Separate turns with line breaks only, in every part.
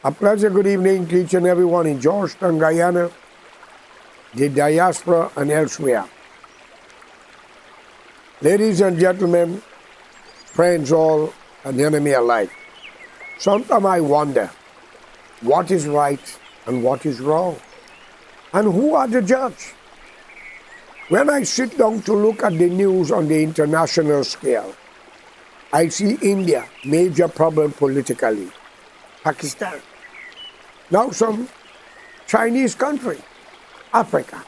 A pleasant good evening to each and everyone in Georgetown, Guyana, the diaspora, and elsewhere. Ladies and gentlemen, friends all, and enemy alike, sometimes I wonder what is right and what is wrong, and who are the judge? When I sit down to look at the news on the international scale, I see India, major problem politically, Pakistan, now some Chinese country, Africa,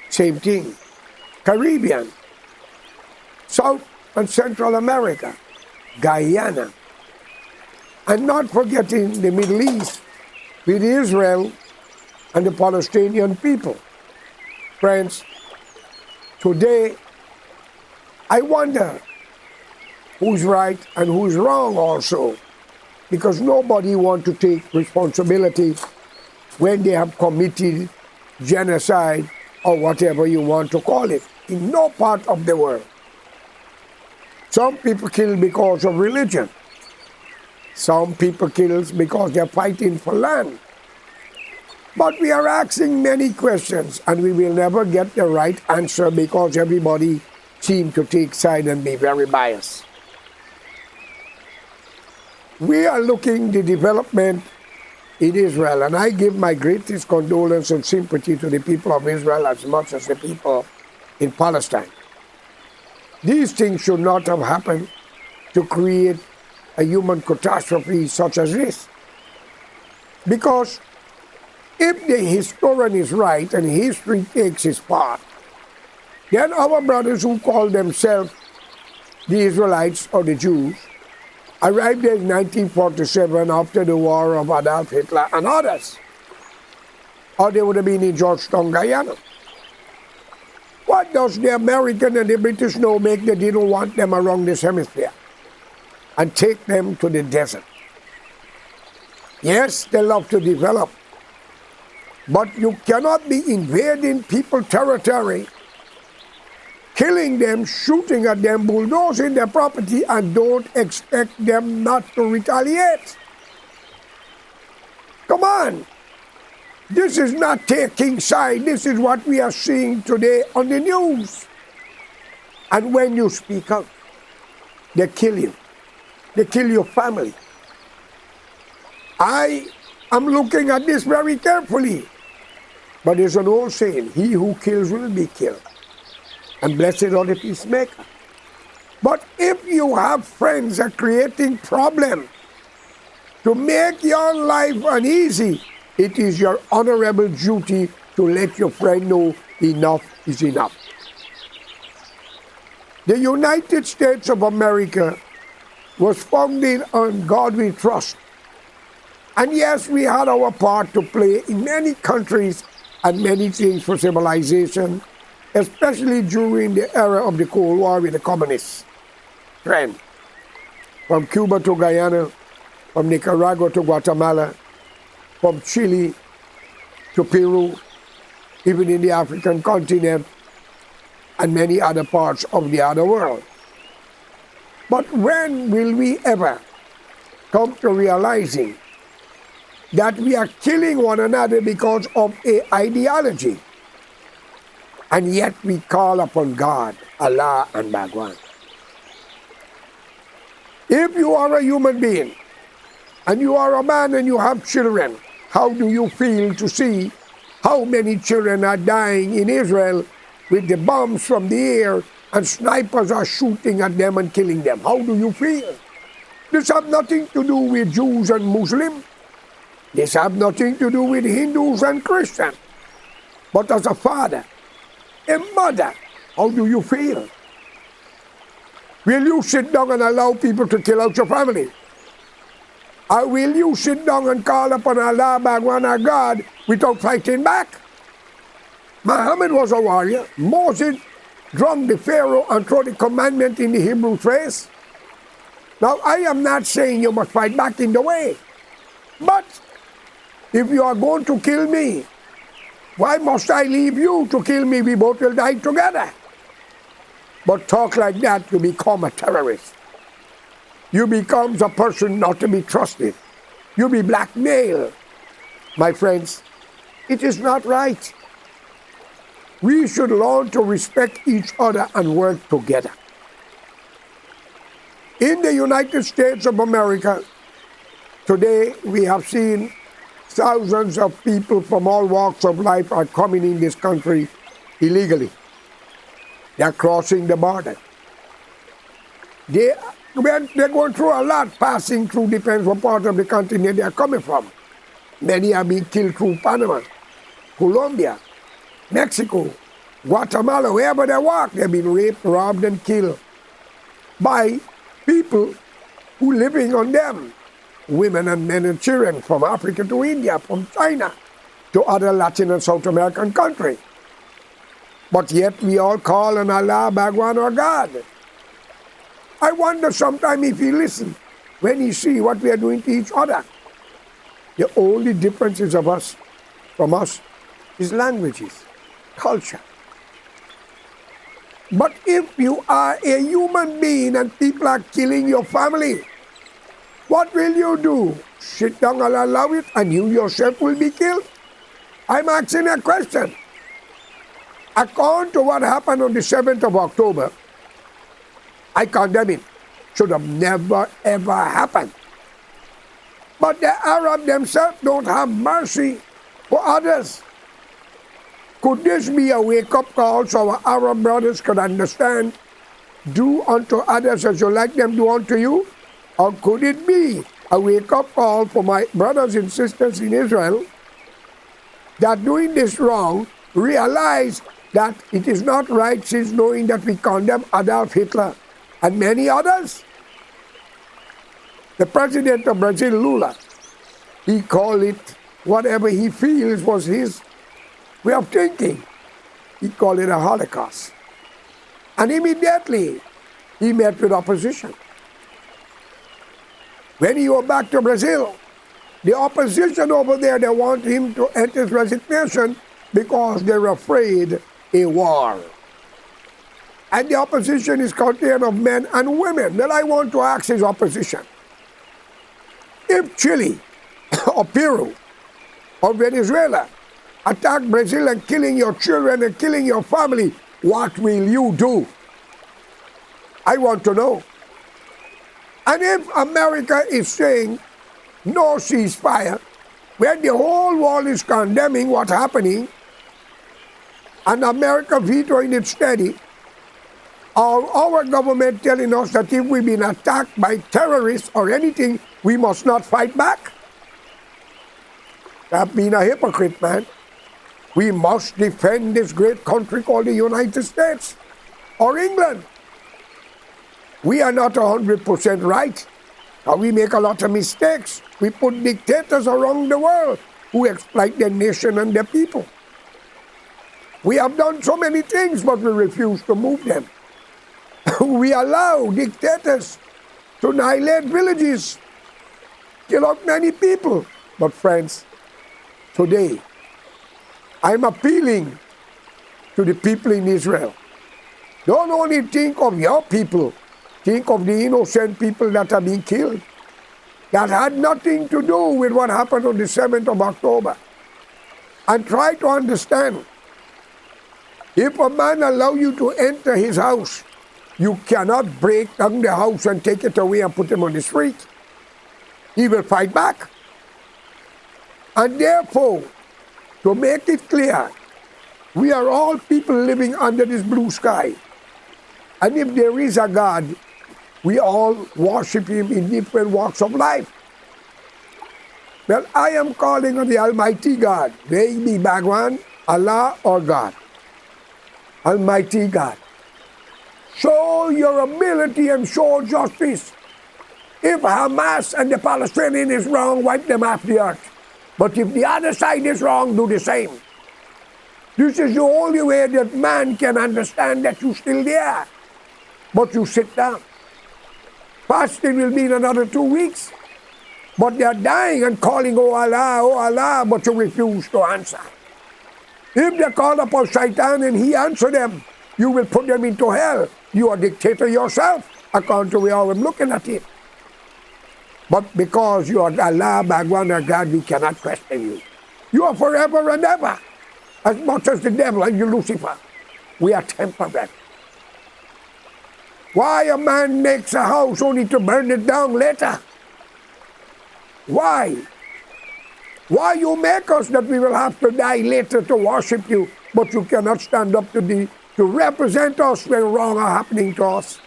same thing, Caribbean, South and Central America, Guyana, and not forgetting the Middle East with Israel and the Palestinian people. Friends, today I wonder who's right and who's wrong also, because nobody wants to take responsibility when they have committed genocide or whatever you want to call it in no part of the world. Some people kill because of religion. Some people kill because they're fighting for land. But we are asking many questions and we will never get the right answer because everybody seems to take side and be very biased. We are looking the development in Israel, and I give my greatest condolence and sympathy to the people of Israel as much as the people in Palestine. These things should not have happened to create a human catastrophe such as this. Because if the historian is right and history takes its part, then our brothers who call themselves the Israelites or the Jews arrived there in 1947 after the war of Adolf Hitler and others, or they would have been in Georgetown, Guyana. What does the American and the British know make that they don't want them around this hemisphere and take them to the desert? Yes, they love to develop, but you cannot be invading people's territory, killing them, shooting at them, bulldozing their property, and don't expect them not to retaliate. Come on. This is not taking side. This is what we are seeing today on the news. And when you speak out, they kill you. They kill your family. I am looking at this very carefully. But there's an old saying, he who kills will be killed. And blessed are the peacemaker. But if you have friends that are creating problems to make your life uneasy, it is your honorable duty to let your friend know enough is enough. The United States of America was founded on God we trust. And yes, we had our part to play in many countries and many things for civilization, especially during the era of the Cold War with the communists. Friend, from Cuba to Guyana, from Nicaragua to Guatemala, from Chile to Peru, even in the African continent, and many other parts of the other world. But when will we ever come to realizing that we are killing one another because of an ideology? And yet we call upon God, Allah, and Bhagwan. If you are a human being, and you are a man and you have children, how do you feel to see how many children are dying in Israel with the bombs from the air and snipers are shooting at them and killing them? How do you feel? This has nothing to do with Jews and Muslims. This has nothing to do with Hindus and Christians. But as a father, a mother, how do you feel? Will you sit down and allow people to kill out your family? Or will you sit down and call upon Allah, Bhagwan, our God, without fighting back? Muhammad was a warrior. Moses drunk the Pharaoh and threw the commandment in the Hebrew face. Now, I am not saying you must fight back in the way. But if you are going to kill me, why must I leave you to kill me? We both will die together. But talk like that, you become a terrorist. You become a person not to be trusted. You be blackmailed. My friends, it is not right. We should learn to respect each other and work together. In the United States of America, today we have seen thousands of people from all walks of life are coming in this country illegally. They are crossing the border. They're going through a lot, passing through, depends what part of the continent they are coming from. Many are being killed through Panama, Colombia, Mexico, Guatemala, wherever they walk, they've been raped, robbed, and killed by people who living on them. Women and men and children from Africa to India, from China to other Latin and South American countries. But yet we all call on Allah, Bhagwan, or God. I wonder sometimes if He listens when He see what we are doing to each other. The only differences of us from us is languages, culture. But if you are a human being and people are killing your family, what will you do? Sit down and allow it and you yourself will be killed? I'm asking a question. According to what happened on the 7th of October, I condemn it. Should have never ever happened. But the Arab themselves don't have mercy for others. Could this be a wake-up call so our Arab brothers could understand, do unto others as you like them do unto you? Or could it be a wake-up call for my brothers and sisters in Israel that doing this wrong, realize that it is not right, since knowing that we condemn Adolf Hitler and many others? The president of Brazil, Lula, he called it whatever he feels was his way of thinking. He called it a Holocaust. And immediately, he met with opposition. When he went back to Brazil, the opposition over there, they want him to end his resignation because they're afraid a war. And the opposition is contained of men and women. Then I want to ask his opposition, if Chile or Peru or Venezuela attack Brazil and killing your children and killing your family, what will you do? I want to know. And if America is saying no ceasefire, when the whole world is condemning what's happening, and America vetoing it steady, or our government telling us that if we've been attacked by terrorists or anything, we must not fight back? That being a hypocrite, man. We must defend this great country called the United States or England. We are not 100% right. We make a lot of mistakes. We put dictators around the world who exploit their nation and their people. We have done so many things, but we refuse to move them. We allow dictators to annihilate villages, kill out many people. But friends, today, I'm appealing to the people in Israel. Don't only think of your people, think of the innocent people that are being killed. That had nothing to do with what happened on the 7th of October. And try to understand, if a man allows you to enter his house, you cannot break down the house and take it away and put him on the street. He will fight back. And therefore, to make it clear, we are all people living under this blue sky. And if there is a God, we all worship Him in different walks of life. Well, I am calling on the Almighty God, may it be Bhagwan, Allah, or God. Almighty God, show your ability and show justice. If Hamas and the Palestinians is wrong, wipe them off the earth. But if the other side is wrong, do the same. This is the only way that man can understand that you're still there. But you sit down. Fasting will be in another 2 weeks. But they are dying and calling, oh Allah, but you refuse to answer. If they call upon Shaitan and he answer them, you will put them into hell. You are a dictator yourself, according to how I'm looking at it. But because you are Allah, Bhagwan, or God, we cannot question you. You are forever and ever, as much as the devil and you, Lucifer. We are temporary. Why a man makes a house only to burn it down later? Why? Why you make us that we will have to die later to worship you, but you cannot stand up to represent us when wrong are happening to us?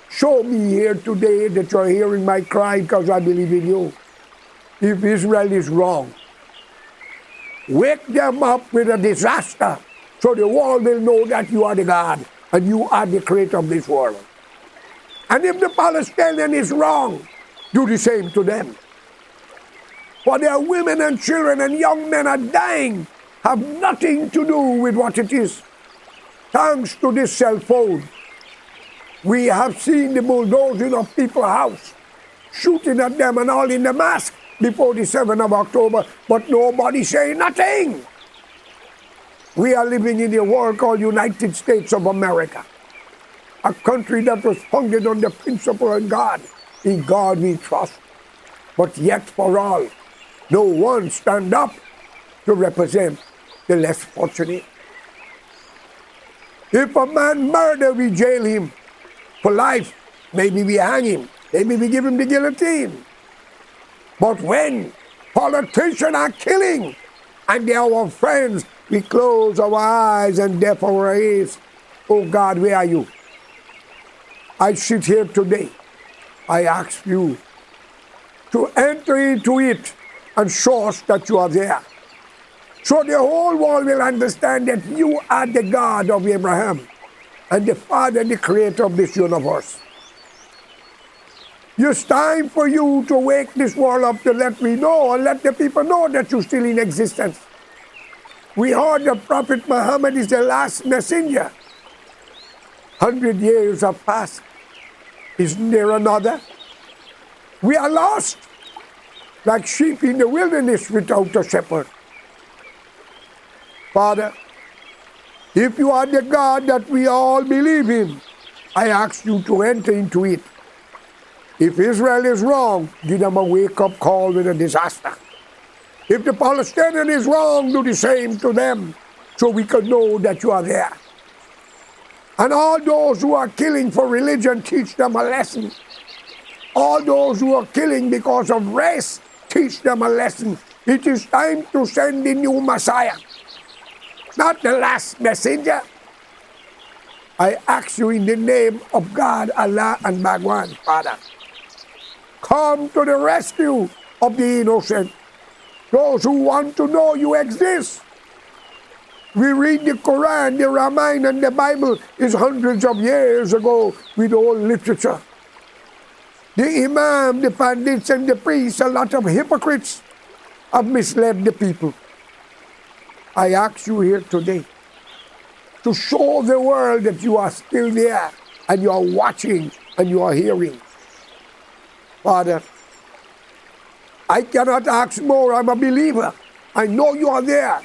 Show me here today that you're hearing my cry because I believe in you. If Israel is wrong, wake them up with a disaster so the world will know that you are the God and you are the creator of this world. And if the Palestinian is wrong, do the same to them. For their women and children and young men are dying, have nothing to do with what it is. Thanks to this cell phone, we have seen the bulldozing of people's house, shooting at them and all in the mask before the 7th of October, but nobody saying nothing. We are living in a world called United States of America, a country that was founded on the principle of God. In God we trust, but yet for all, no one stand up to represent the less fortunate. If a man murder, we jail him for life. Maybe we hang him. Maybe we give him the guillotine. But when politicians are killing and they are our friends, we close our eyes and deaf our ears. Oh God, where are you? I sit here today. I ask you to enter into it and show us that you are there. So the whole world will understand that you are the God of Abraham and the Father and the Creator of this universe. It's time for you to wake this world up to let me know and let the people know that you're still in existence. We heard that Prophet Muhammad is the last messenger. 100 years have passed. Isn't there another? We are lost, like sheep in the wilderness without a shepherd. Father, if you are the God that we all believe in, I ask you to enter into it. If Israel is wrong, give them a wake-up call with a disaster. If the Palestinian is wrong, do the same to them, so we can know that you are there. And all those who are killing for religion, teach them a lesson. All those who are killing because of race, teach them a lesson. It is time to send the new Messiah, not the last messenger. I ask you in the name of God, Allah, and Bhagwan, Father, come to the rescue of the innocent, those who want to know you exist. We read the Quran, the Ramayana, and the Bible is hundreds of years ago with old literature. The Imam, the Pandits, and the priests, a lot of hypocrites, have misled the people. I ask you here today to show the world that you are still there and you are watching and you are hearing. Father, I cannot ask more. I'm a believer. I know you are there.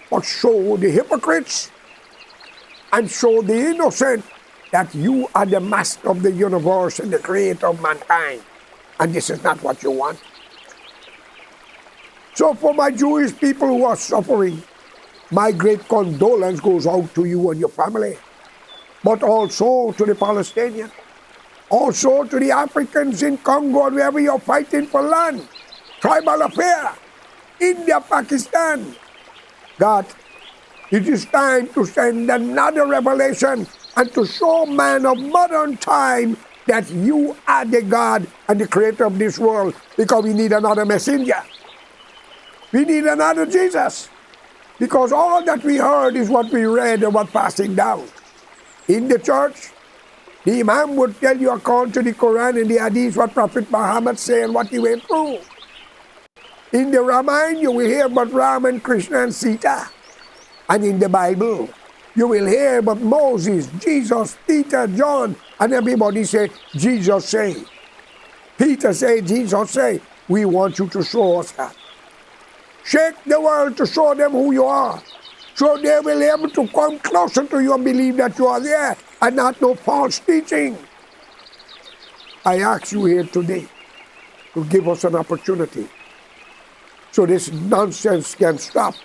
But show the hypocrites and show the innocent that you are the master of the universe and the creator of mankind. And this is not what you want. So for my Jewish people who are suffering, my great condolence goes out to you and your family, but also to the Palestinians, also to the Africans in Congo, wherever you're fighting for land, tribal affair, India, Pakistan. God, it is time to send another revelation and to show man of modern time that you are the God and the creator of this world, because we need another messenger. We need another Jesus. Because all that we heard is what we read and what passing down. In the church, the Imam would tell you according to the Quran and the Hadith what Prophet Muhammad said and what he went through. In the Ramayana, you will hear about Ram and Krishna and Sita. And in the Bible, you will hear about Moses, Jesus, Peter, John, and everybody say, Jesus say. Peter say, Jesus say. We want you to show us that. Shake the world to show them who you are, so they will be able to come closer to you and believe that you are there and not no false teaching. I ask you here today, to give us an opportunity so this nonsense can stop,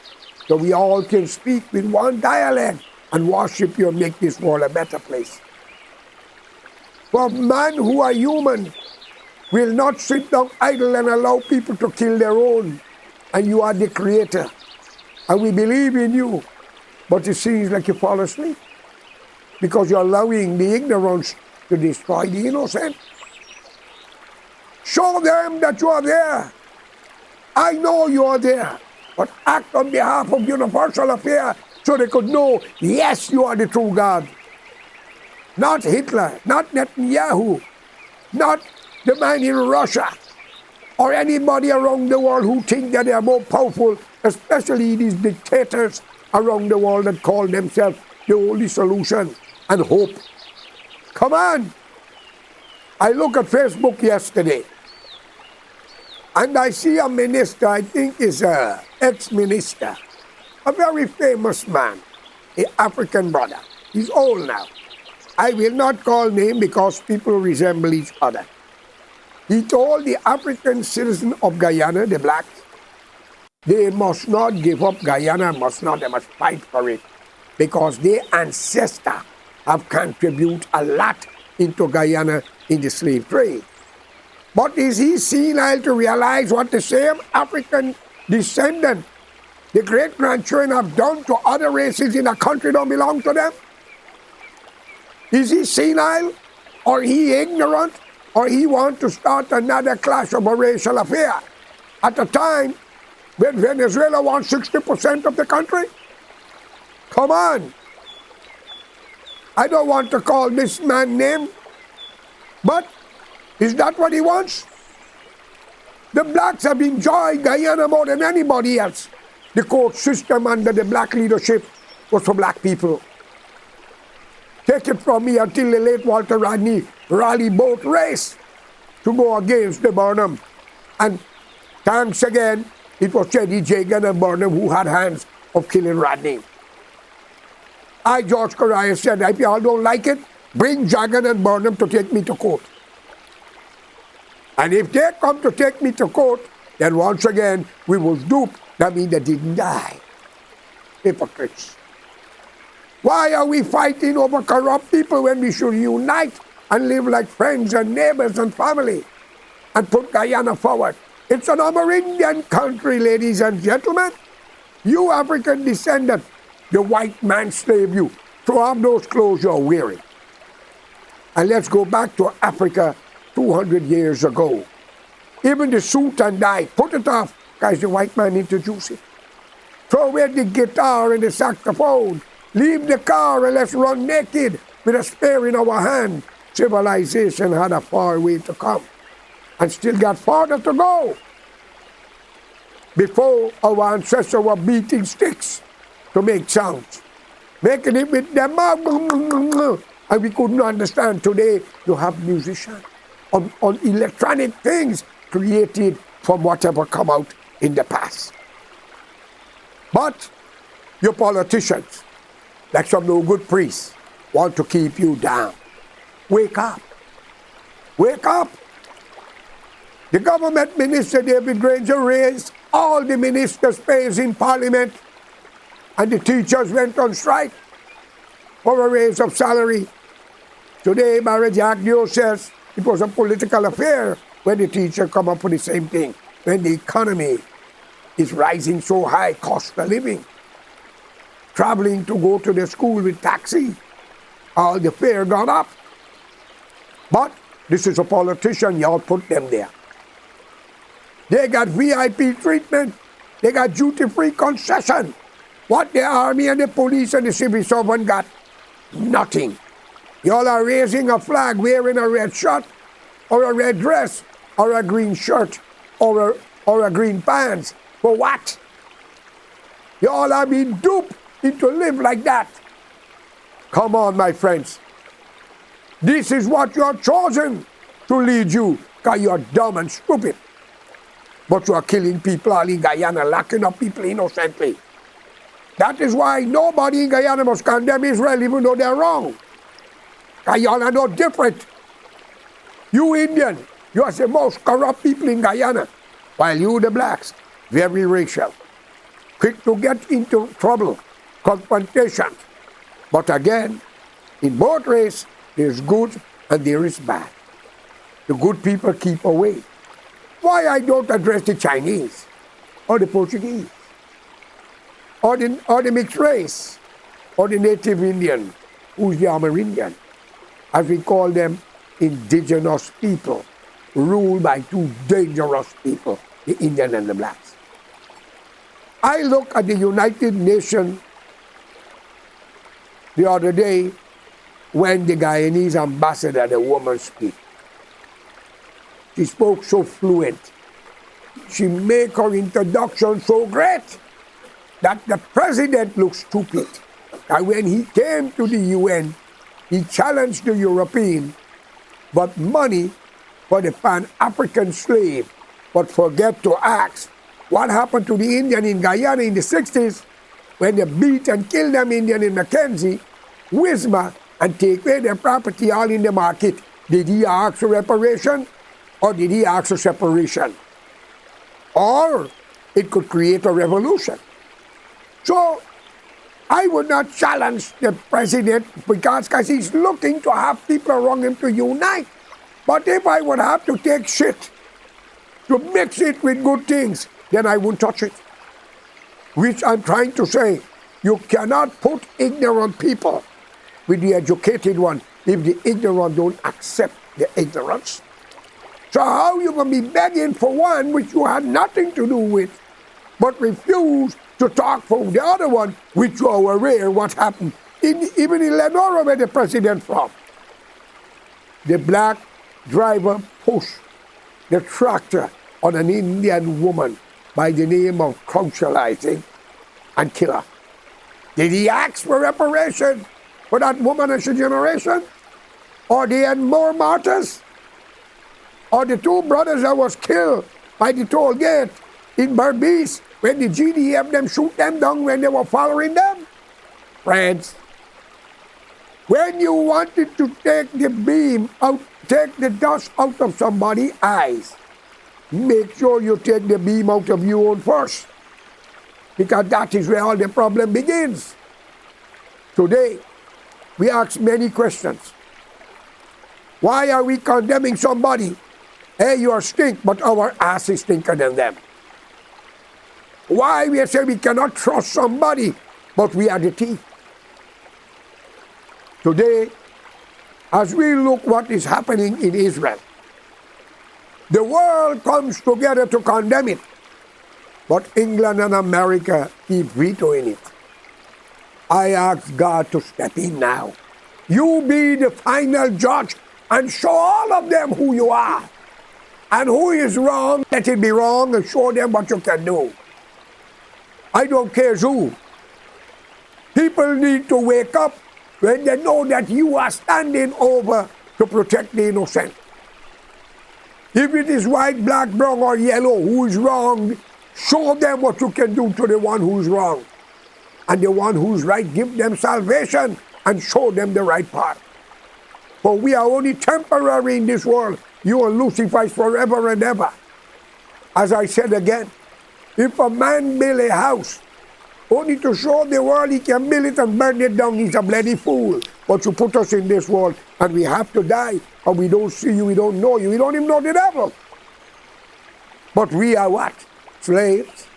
so we all can speak with one dialect and worship you and make this world a better place. For man who are human will not sit down idle and allow people to kill their own. And you are the creator. And we believe in you. But it seems like you fall asleep because you're allowing the ignorance to destroy the innocent. Show them that you are there. I know you are there. But act on behalf of universal affair so they could know, yes, you are the true God. Not Hitler, not Netanyahu, not the man in Russia, or anybody around the world who think that they are more powerful, especially these dictators around the world that call themselves the only solution and hope. Come on. I look at Facebook yesterday, and I see a minister, I think is an ex-minister, a very famous man, an African brother. He's old now. I will not call name because people resemble each other. He told the African citizen of Guyana, the blacks, they must not give up Guyana, they must fight for it because their ancestors have contributed a lot into Guyana in the slave trade. But is he senile to realize what the same African descendant, the great-grandchildren, have done to other races in a country that don't belong to them? Is he senile, or he ignorant, or he want to start another clash of a racial affair at a time when Venezuela wants 60% of the country? Come on. I don't want to call this man name, but is that what he wants? The blacks have enjoyed Guyana more than anybody else. The court system under the black leadership was for black people. Take it from me until the late Walter Rodney rally boat race to go against the Burnham. And thanks again, it was Teddy Jagan and Burnham who had hands of killing Rodney. George Correa, said, if you all don't like it, bring Jagan and Burnham to take me to court. And if they come to take me to court, then once again, we will dupe. That means they didn't die. Hypocrites. Why are we fighting over corrupt people when we should unite and live like friends and neighbors and family and put Guyana forward? It's an Amerindian country, ladies and gentlemen. You African descendant, the white man slaved you. Throw off those clothes you're wearing. And let's go back to Africa 200 years ago. Even the suit and die, put it off, because the white man introduced it. Throw away the guitar and the saxophone. Leave the car and let's run naked with a spear in our hand. Civilization had a far way to come and still got farther to go before our ancestors were beating sticks to make sounds, making it with their mouth, and we couldn't understand. Today you have musicians on electronic things created from whatever come out in the past. But your politicians, like some no good priests, want to keep you down. Wake up. Wake up. The government minister, David Granger, raised all the ministers' pays in Parliament, and the teachers went on strike for a raise of salary. Today, Barry Jack Dio says it was a political affair when the teacher come up with the same thing, when the economy is rising so high, cost of living. Traveling to go to the school with taxi, all the fare gone up. But this is a politician, y'all put them there. They got VIP treatment. They got duty-free concession. What the army and the police and the civil servant got? Nothing. Y'all are raising a flag, wearing a red shirt, or a red dress, or a green shirt, or a green pants. For what? Y'all are being duped into live like that. Come on, my friends. This is what you are chosen to lead you, because you are dumb and stupid. But you are killing people all in Guyana, locking up people innocently. That is why nobody in Guyana must condemn Israel, even though they're wrong. Because y'all are not different. You Indian, You are the most corrupt people in Guyana, while you, the blacks, very racial, quick to get into trouble, confrontation. But again, in both races, there's good and there is bad. The good people keep away. Why I don't address the Chinese or the Portuguese or the mixed race or the native Indian, who's the Amerindian, as we call them, indigenous people, ruled by two dangerous people, the Indian and the blacks. I look at the United Nations the other day when the Guyanese ambassador, the woman, speak. She spoke so fluent. She made her introduction so great that the president looked stupid. And when he came to the UN, he challenged the European, but money for the Pan-African slave, but forget to ask what happened to the Indian in Guyana in the 60s when they beat and killed them Indian in Mackenzie, Wisma, and take away their property all in the market. Did he ask for reparation or did he ask for separation? Or it could create a revolution. So I would not challenge the president because he's looking to have people around him to unite. But if I would have to take shit to mix it with good things, then I wouldn't touch it. Which I'm trying to say, you cannot put ignorant people with the educated one if the ignorant don't accept the ignorance. So how you going to be begging for one which you had nothing to do with, but refuse to talk for the other one, which you are aware what happened, even in Lenora where the president from. The black driver pushed the tractor on an Indian woman by the name of Crouchel, I think, and kill her. Did he ask for reparation for that woman and her generation? Or they had more martyrs? Or the two brothers that was killed by the toll gate in Berbice when the GDF them shoot them down when they were following them? Friends, when you wanted to take the beam out, take the dust out of somebody's eyes, make sure you take the beam out of your own first. Because that is where all the problem begins. Today, we ask many questions. Why are we condemning somebody? Hey, you are stink, but our ass is stinker than them. Why we say we cannot trust somebody, but we are the thief. Today, as we look what is happening in Israel, the world comes together to condemn it, but England and America keep vetoing it. I ask God to step in now. You be the final judge and show all of them who you are. And who is wrong, let it be wrong and show them what you can do. I don't care who. People need to wake up when they know that you are standing over to protect the innocent. If it is white, black, brown, or yellow, who is wrong, show them what you can do to the one who is wrong. And the one who is right, give them salvation and show them the right path. For we are only temporary in this world. You and Lucifer is forever and ever. As I said again, if a man build a house only to show the world he can build it and burn it down, he's a bloody fool. But you put us in this world and we have to die, and we don't see you, we don't know you, we don't even know the devil. But we are what? Slaves.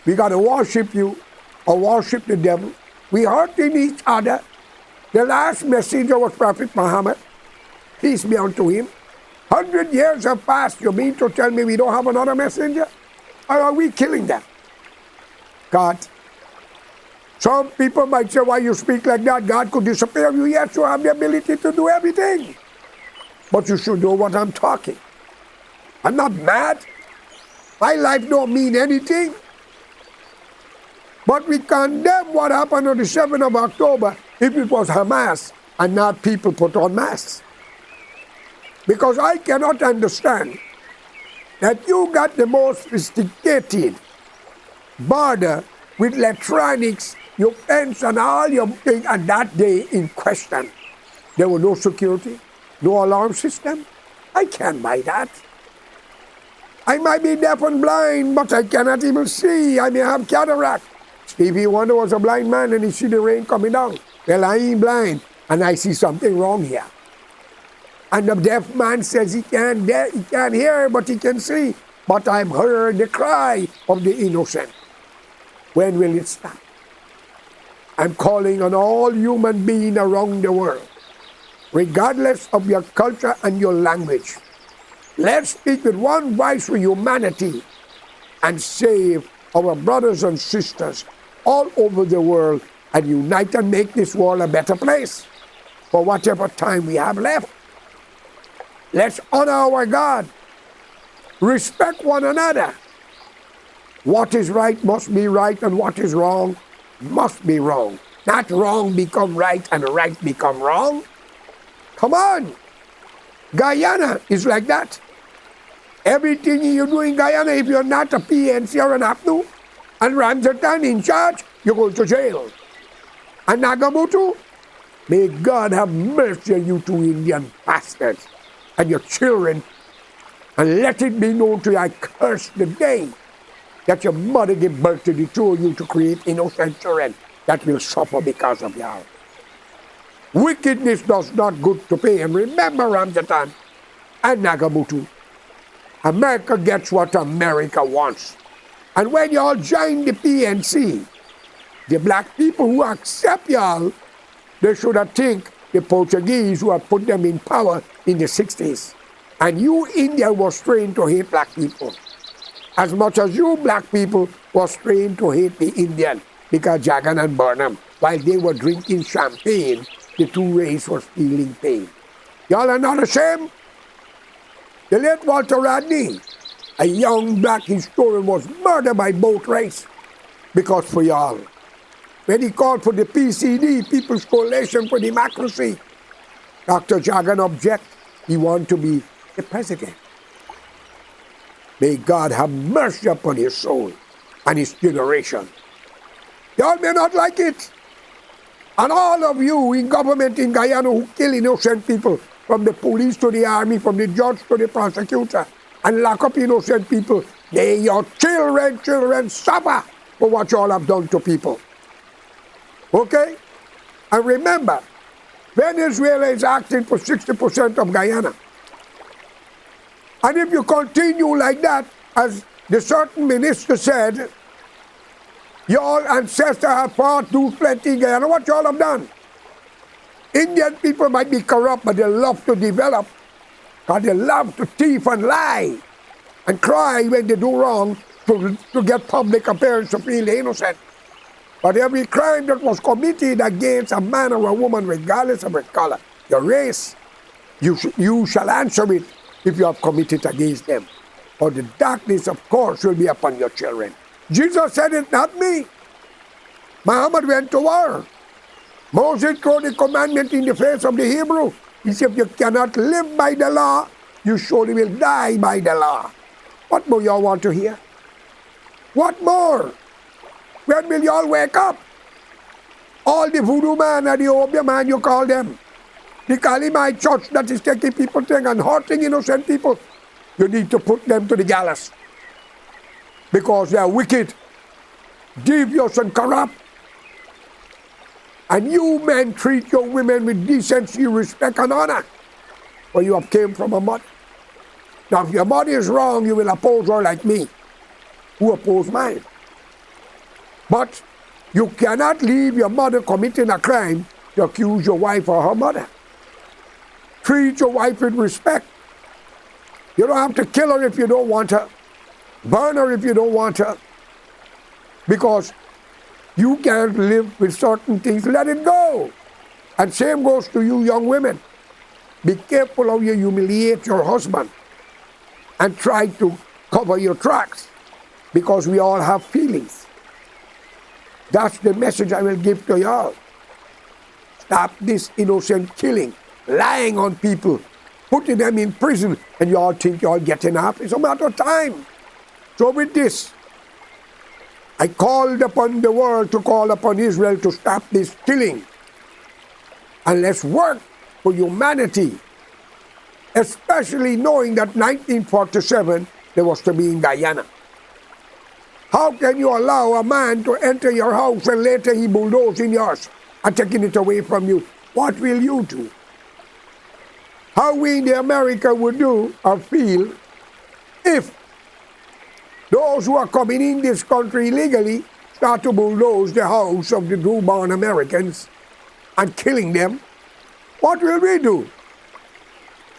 We got to worship you or worship the devil. We hurting each other. The last messenger was Prophet Muhammad, peace be unto him. 100 years have passed. You mean to tell me we don't have another messenger? Or are we killing them? God. Some people might say, why you speak like that? God could disappear you. Yes, you have the ability to do everything. But you should know what I'm talking. I'm not mad. My life don't mean anything. But we condemn what happened on the 7th of October if it was Hamas and not people put on masks. Because I cannot understand that you got the most sophisticated border with electronics, your fence and all your things, and that day in question, there was no security, no alarm system, I can't buy that. I might be deaf and blind, but I cannot even see. I may have cataract. Stevie Wonder was a blind man and he see the rain coming down. Well, I ain't blind and I see something wrong here. And the deaf man says he can't hear, but he can see. But I've heard the cry of the innocent. When will it stop? I'm calling on all human beings around the world, regardless of your culture and your language. Let's speak with one voice for humanity and save our brothers and sisters all over the world and unite and make this world a better place for whatever time we have left. Let's honor our God. Respect one another. What is right must be right, and what is wrong must be wrong. Not wrong become right and right become wrong. Come on. Guyana is like that. Everything you do in Guyana, if you're not a PNC or an APNU, and Ramzatan in charge, you go to jail. And Nagabutu, may God have mercy on you two Indian bastards and your children, and let it be known to you, I curse the day that your mother gave birth to the two of you to create innocent children that will suffer because of you. Wickedness does not good to pay. And remember, Ramzatan and Nagabutu, America gets what America wants. And when y'all join the PNC, the black people who accept y'all, they should have think the Portuguese who have put them in power in the 60s. And you, India, was trained to hate black people. As much as you black people was trained to hate the Indian, because Jagan and Burnham, while they were drinking champagne, the two races were feeling pain. Y'all are not ashamed? The late Walter Rodney, a young black historian, was murdered by both races because for y'all. When he called for the PCD, People's Coalition for Democracy, Dr. Jagan objected. He wanted to be the president. May God have mercy upon his soul and his generation. Y'all may not like it. And all of you in government in Guyana who kill innocent people, from the police to the army, from the judge to the prosecutor, and lock up innocent people, may your children suffer for what y'all have done to people. Okay? And remember, Venezuela is acting for 60% of Guyana. And if you continue like that, as the certain minister said, your ancestors have fought to plenty in Guyana. What y'all have done? Indian people might be corrupt, but they love to develop. Because they love to thief and lie and cry when they do wrong to get public appearance to feel innocent. But every crime that was committed against a man or a woman, regardless of your color, your race, you shall answer it if you have committed against them. Or the darkness, of course, will be upon your children. Jesus said it, not me. Muhammad went to war. Moses threw the commandment in the face of the Hebrew. He said, if you cannot live by the law, you surely will die by the law. What more y'all want to hear? What more? When will y'all wake up? All the voodoo man and the obeah man, you call them. The Kalimite church that is taking people thing and hurting innocent people, you need to put them to the gallows. Because they are wicked, devious and corrupt. And you men treat your women with decency, respect and honor. For you have came from a mother. Now if your mother is wrong, you will oppose her like me, who oppose mine. But you cannot leave your mother committing a crime to accuse your wife or her mother. Treat your wife with respect. You don't have to kill her if you don't want her. Burn her if you don't want her. Because you can't live with certain things. Let it go. And same goes to you young women. Be careful how you humiliate your husband and try to cover your tracks, because we all have feelings. That's the message I will give to y'all. Stop this innocent killing, lying on people, putting them in prison, and you all think you all getting up. It's a matter of time. So with this, I called upon the world to call upon Israel to stop this killing. And let's work for humanity especially knowing that 1947 there was to be in Guyana. How can you allow a man to enter your house and later he bulldozing yours and taking it away from you? What will you do? How we in the America would do or feel if those who are coming in this country illegally start to bulldoze the house of the true-born Americans and killing them? What will we do?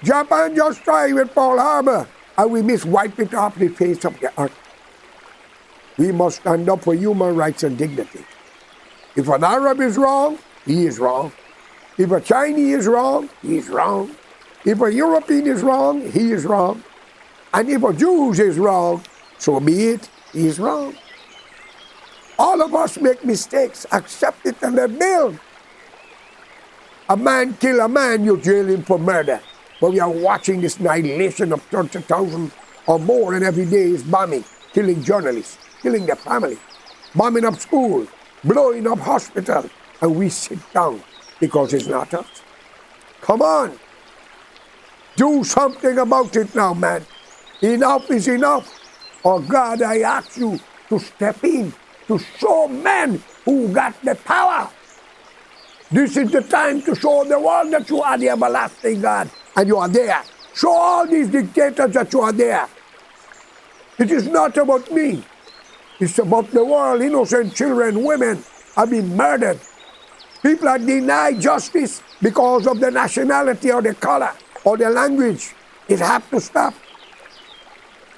Japan just tried with Pearl Harbor and we must wipe it off the face of the earth. We must stand up for human rights and dignity. If an Arab is wrong, he is wrong. If a Chinese is wrong, he is wrong. If a European is wrong, he is wrong. And if a Jew is wrong, so be it, he is wrong. All of us make mistakes. Accept it and then build. A man kill a man, you jail him for murder. But we are watching this annihilation of 30,000 or more, and every day is bombing, killing journalists, killing their family, bombing up schools, blowing up hospitals, and we sit down because it's not us. Come on. Do something about it now, man. Enough is enough. Oh God, I ask you to step in, to show men who got the power. This is the time to show the world that you are the everlasting God, and you are there. Show all these dictators that you are there. It is not about me. It's about the world. Innocent children, women have been murdered. People are denied justice because of the nationality or the color or the language. It has to stop.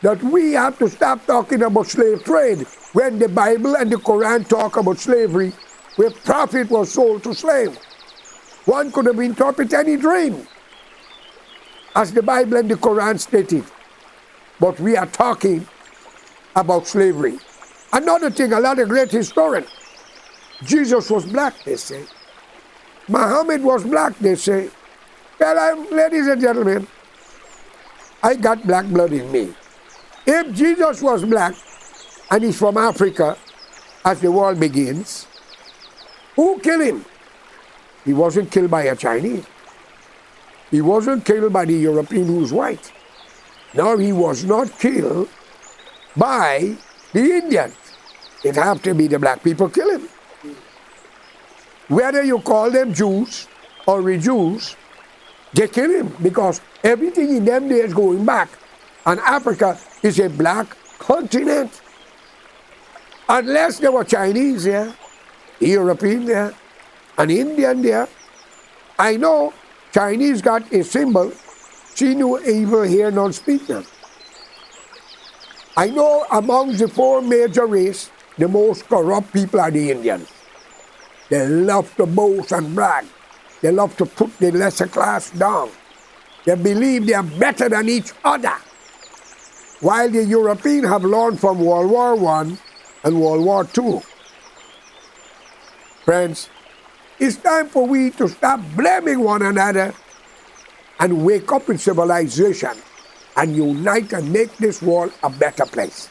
That we have to stop talking about slave trade when the Bible and the Quran talk about slavery, where profit was sold to slaves. One could have interpreted any dream, as the Bible and the Quran stated. But we are talking about slavery. Another thing, a lot of great historians. Jesus was black, they say. Muhammad was black, they say. Well, ladies and gentlemen, I got black blood in me. If Jesus was black and he's from Africa, as the world begins, who killed him? He wasn't killed by a Chinese. He wasn't killed by the European who's white. Nor he was not killed by the Indians. It have to be the black people kill him. Whether you call them Jews or Jews, they kill him because everything in them days going back. And Africa is a black continent. Unless there were Chinese there, European there, an Indian there. I know Chinese got a symbol, see no evil, hear none, speak none. I know among the four major races, the most corrupt people are the Indians. They love to boast and brag. They love to put the lesser class down. They believe they are better than each other. While the Europeans have learned from World War I and World War II. Friends, it's time for we to stop blaming one another and wake up in civilization and unite and make this world a better place.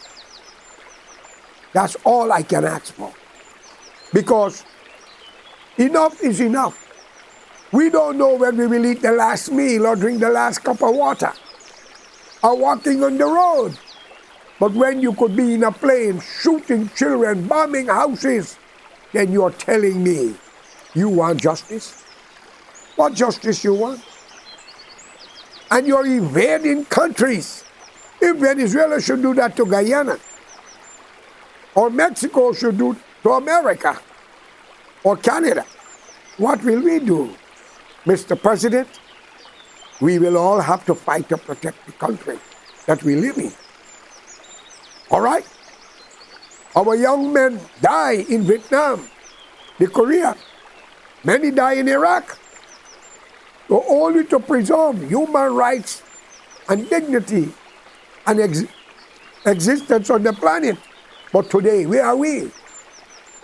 That's all I can ask for. Because enough is enough. We don't know when we will eat the last meal or drink the last cup of water or walking on the road. But when you could be in a plane shooting children, bombing houses, then you're telling me you want justice? What justice you want? And you're invading countries. If Venezuela should do that to Guyana, or Mexico should do to America, or Canada, what will we do? Mr. President, we will all have to fight to protect the country that we live in. All right? Our young men die in Vietnam, the Korea. Many die in Iraq. So only to preserve human rights and dignity and existence on the planet. But today, where are we?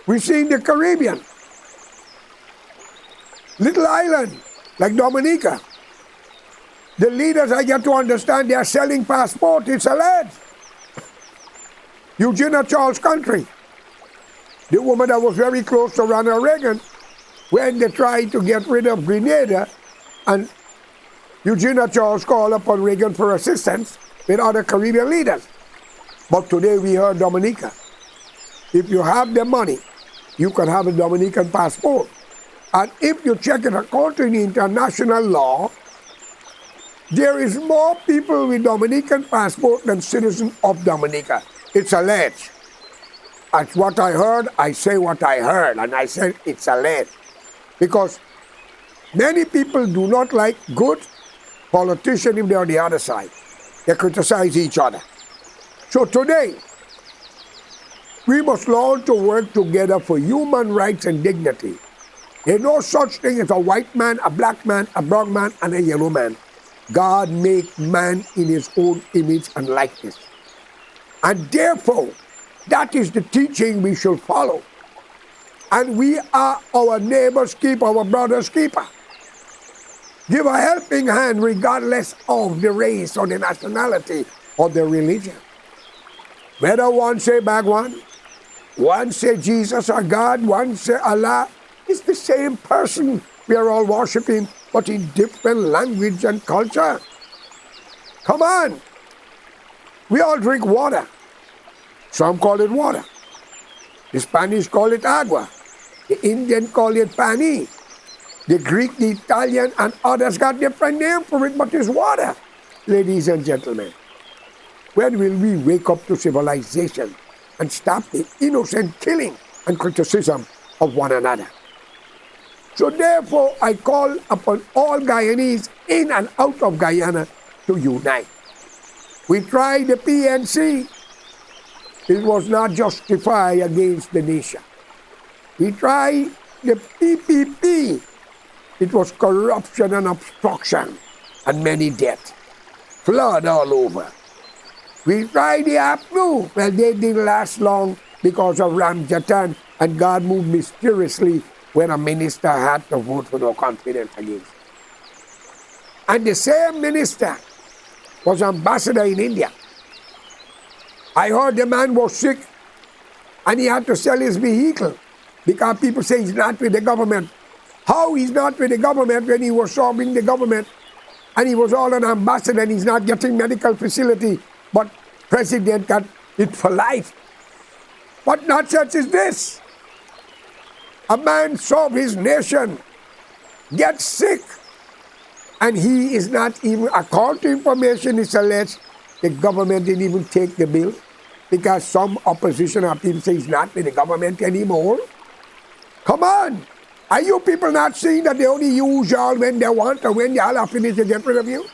We see in the Caribbean, little island like Dominica. The leaders, I get to understand, they are selling passports. It's alleged. Eugenia Charles' country. The woman that was very close to Ronald Reagan, when they tried to get rid of Grenada and Eugenia Charles called upon Reagan for assistance with other Caribbean leaders. But today we heard Dominica. If you have the money, you can have a Dominican passport. And if you check it according to international law, there is more people with Dominican passport than citizens of Dominica. It's alleged. That's what I heard. I say what I heard. And I said it's alleged. Because many people do not like good politicians if they're on the other side. They criticize each other. So today, we must learn to work together for human rights and dignity. There's no such thing as a white man, a black man, a brown man, and a yellow man. God made man in his own image and likeness. And therefore, that is the teaching we should follow. And we are our neighbor's keeper, our brother's keeper. Give a helping hand regardless of the race or the nationality or the religion. Whether one say Bhagwan, one say Jesus or God, one say Allah, it's the same person we are all worshiping, but in different language and culture. Come on. We all drink water. Some call it water. The Spanish call it agua. The Indian call it pani. The Greek, the Italian, and others got different names for it, but it's water. Ladies and gentlemen, when will we wake up to civilization and stop the innocent killing and criticism of one another? So therefore, I call upon all Guyanese in and out of Guyana to unite. We tried the PNC. It was not justified against the nation. We tried the PPP. It was corruption and obstruction and many deaths. Flood all over. We tried the APNU. Well, they didn't last long because of Ramjatan, and God moved mysteriously when a minister had to vote for no confidence against. And the same minister was ambassador in India. I heard the man was sick and he had to sell his vehicle because people say he's not with the government. How he's not with the government when he was serving the government and he was all an ambassador and he's not getting medical facility, but president got it for life. What nonsense is this? A man serve his nation, gets sick, and he is not even, according to information is alleged, the government didn't even take the bill because some opposition or people say he's not with the government anymore. Come on! Are you people not seeing that they only use y'all when they want or when y'all are finished to get rid of you?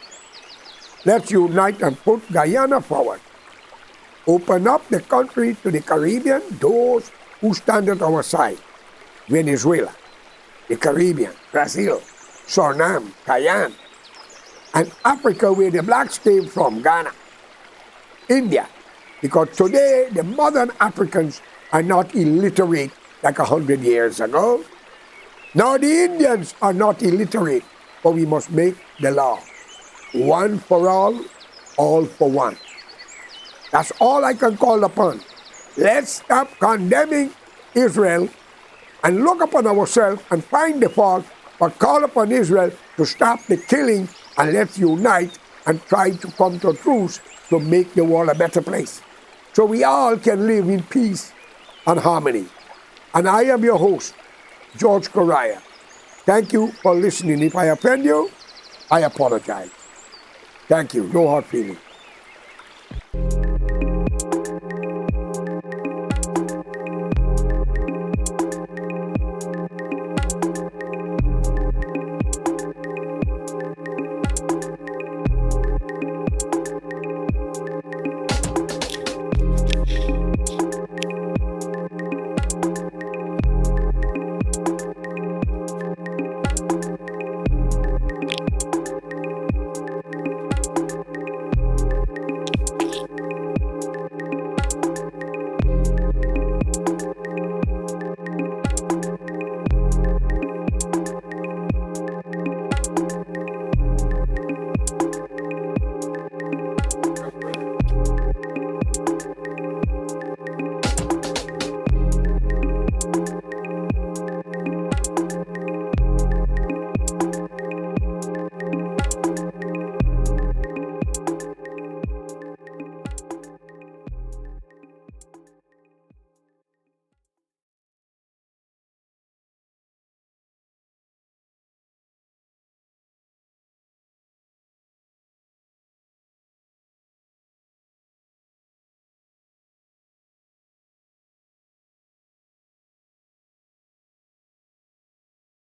Let's unite and put Guyana forward. Open up the country to the Caribbean, those who stand at our side. Venezuela, the Caribbean, Brazil, Suriname, Guyana, and Africa where the blacks came from, Ghana, India. Because today the modern Africans are not illiterate like 100 years ago. Now the Indians are not illiterate, but we must make the law. One for all for one. That's all I can call upon. Let's stop condemning Israel and look upon ourselves and find the fault, but call upon Israel to stop the killing, and let's unite and try to come to a truce to make the world a better place. So we all can live in peace and harmony. And I am your host, George Correa. Thank you for listening. If I offend you, I apologize. Thank you. No hard feelings.